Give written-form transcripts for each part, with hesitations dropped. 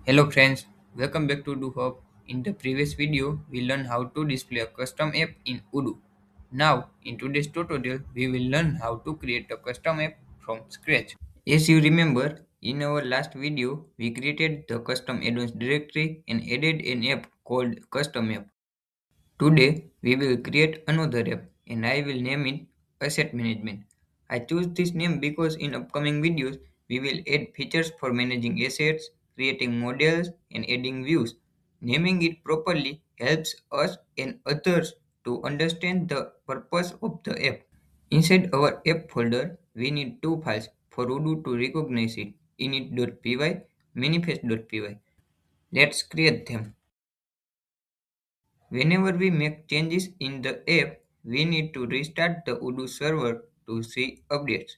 Hello friends, welcome back to Odoo Hub. In the previous video, we learned how to display a custom app in Odoo. Now, in today's tutorial, we will learn how to create a custom app from scratch. As you remember, in our last video, we created the custom add-ons directory and added an app called custom app. Today, we will create another app and I will name it Asset Management. I choose this name because in upcoming videos, we will add features for managing assets, creating models, and adding views. Naming it properly helps us and others to understand the purpose of the app. Inside our app folder, we need two files for Odoo to recognize it, init.py, manifest.py. Let's create them. Whenever we make changes in the app, we need to restart the Odoo server to see updates.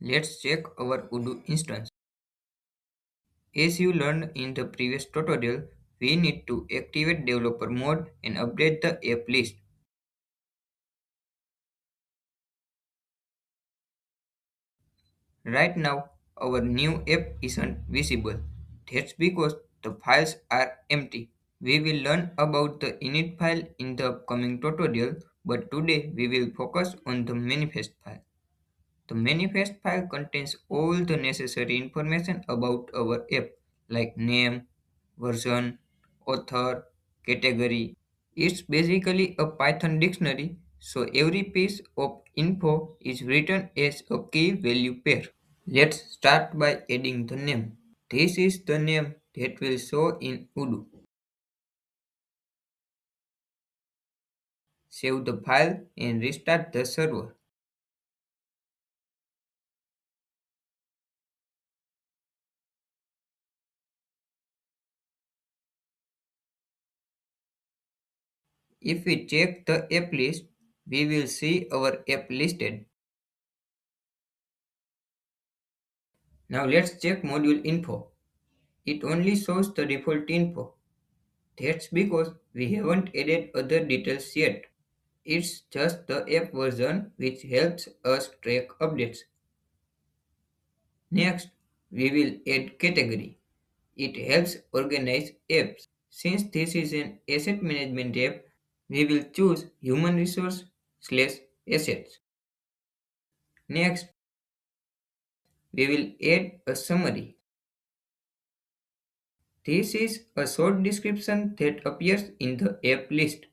Let's check our Odoo instance. As you learned in the previous tutorial, we need to activate developer mode and update the app list. Right now, our new app isn't visible. That's because the files are empty. We will learn about the init file in the upcoming tutorial, but today we will focus on the manifest file. The manifest file contains all the necessary information about our app like name, version, author, category. It's basically a Python dictionary, so every piece of info is written as a key value pair. Let's start by adding the name. This is the name that will show in Odoo. Save the file and restart the server. If we check the app list, we will see our app listed. Now let's check module info. It only shows the default info. That's because we haven't added other details yet. It's just the app version which helps us track updates. Next, we will add category. It helps organize apps. Since this is an asset management app, we will choose human resource slash assets. Next, we will add a summary. This is a short description that appears in the app list.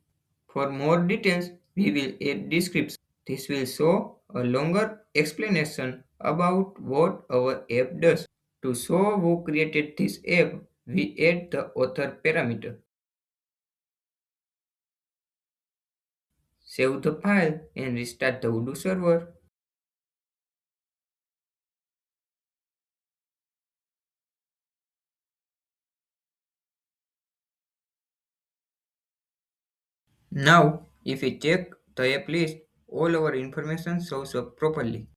For more details, we will add description. This will show a longer explanation about what our app does. To show who created this app, we add the author parameter. Save the file and restart the Odoo server. Now, if we check the app list, all our information shows up properly.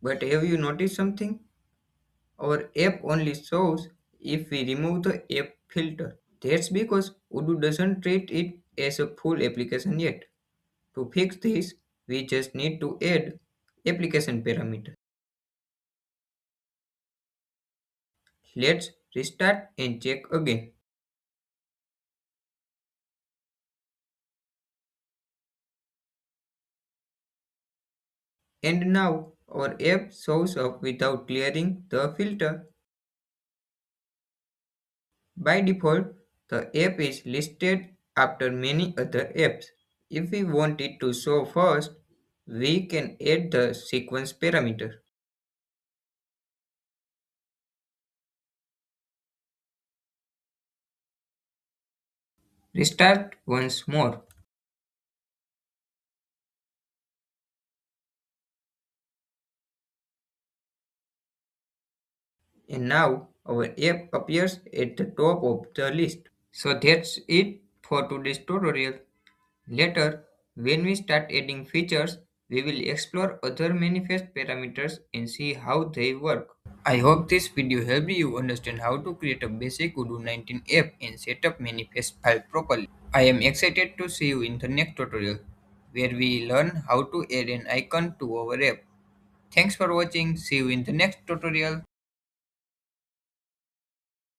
But have you noticed something? Our app only shows if we remove the app filter. That's because Odoo doesn't treat it as a full application yet. To fix this, we just need to add application parameter. Let's restart and check again. And now our app shows up without clearing the filter. By default, the app is listed after many other apps. If we want it to show first, we can add the sequence parameter. Restart once more. And now our app appears at the top of the list. So that's it for today's tutorial. Later, when we start adding features, We will explore other manifest parameters and see how they work. I hope this video helped you understand how to create a basic Odoo 19 app and set up manifest file properly. I am excited to see you in the next tutorial where we learn how to add an icon to our app. Thanks for watching. See you in the next tutorial.